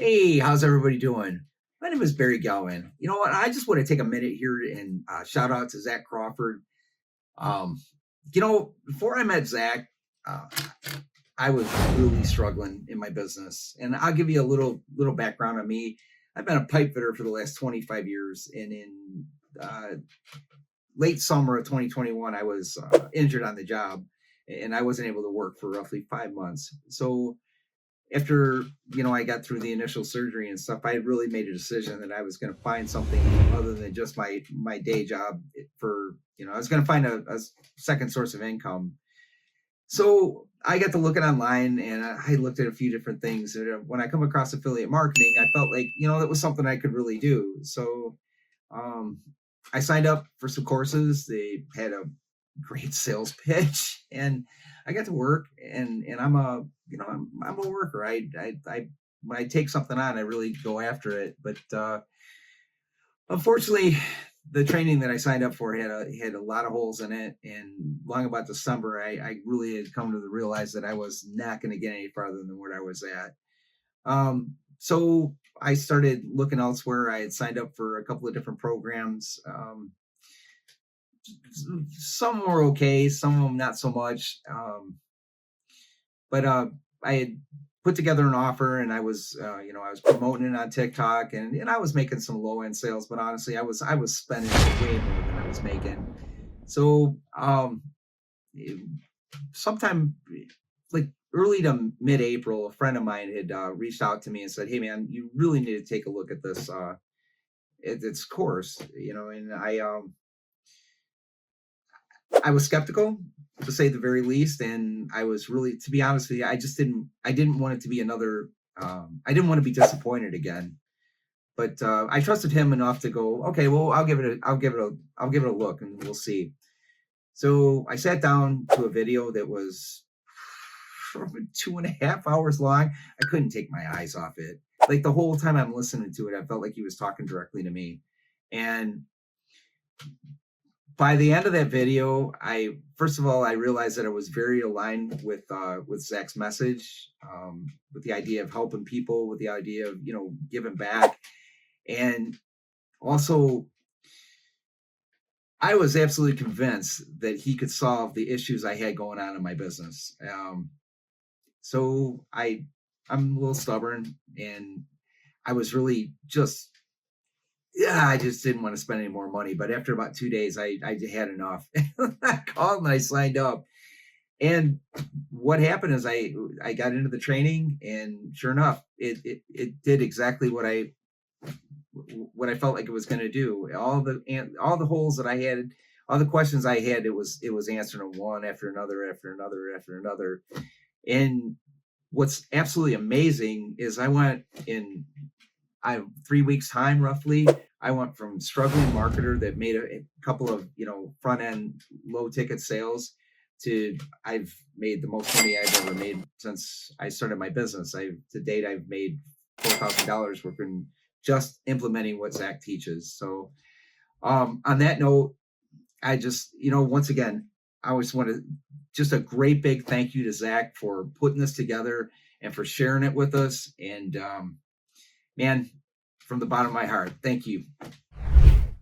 Hey, how's everybody doing? My name is Barry Galvin. You know what? I just want to take a minute here and shout out to Zach Crawford. Um, Before I met Zach, uh, I was really struggling in my business, and I'll give you a little background on me. I've been a pipe fitter for the last 25 years, and in uh, late summer of 2021, I was injured on the job, and I wasn't able to work for roughly 5 months. So after I got through the initial surgery and stuff, I really made a decision that I was going to find something other than just my day job. For I was going to find a second source of income. So I got to looking online, and I looked at a few different things. And when I come across affiliate marketing, I felt like that was something I could really do. So um, I signed up for some courses. They had a great sales pitch, and I got to work. And I'm a worker. I when I take something on, I really go after it. But unfortunately, the training that I signed up for had a lot of holes in it. And long about December, I really had come to realize that I was not going to get any farther than where I was at. So I started looking elsewhere. I had signed up for a couple of different programs. Some were okay, some of them not so much. But I had put together an offer, and I was promoting it on TikTok, and I was making some low end sales, but honestly, I was spending way more than I was making. So sometime like early to mid April, a friend of mine had reached out to me and said, "Hey, man, you really need to take a look at this its course," and I was skeptical, to say the very least, and I was really, to be honest with you, I didn't want it to be another. I didn't want to be disappointed again, but I trusted him enough to go, okay, well, I'll give it a look, and we'll see. So I sat down to a video that was 2.5 hours long. I couldn't take my eyes off it. Like the whole time I'm listening to it, I felt like he was talking directly to me, and by the end of that video, I first of all I realized that I was very aligned with Zach's message, with the idea of helping people, with the idea of giving back, and also I was absolutely convinced that he could solve the issues I had going on in my business. So I'm a little stubborn, and I was really just yeah, I just didn't want to spend any more money. But after about 2 days, I had enough. I called and I signed up. And what happened is I got into the training, and sure enough, it did exactly what I felt like it was going to do. All the holes that I had, all the questions I had, it was answering one after another, after another, after another. And what's absolutely amazing is I 3 weeks time roughly, I went from struggling marketer that made a couple of front end low ticket sales to I've made the most money I've ever made since I started my business. To date I've made $4,000 working just implementing what Zach teaches. So on that note, I just once again I always want to just a great big thank you to Zach for putting this together and for sharing it with us. And man, from the bottom of my heart, thank you.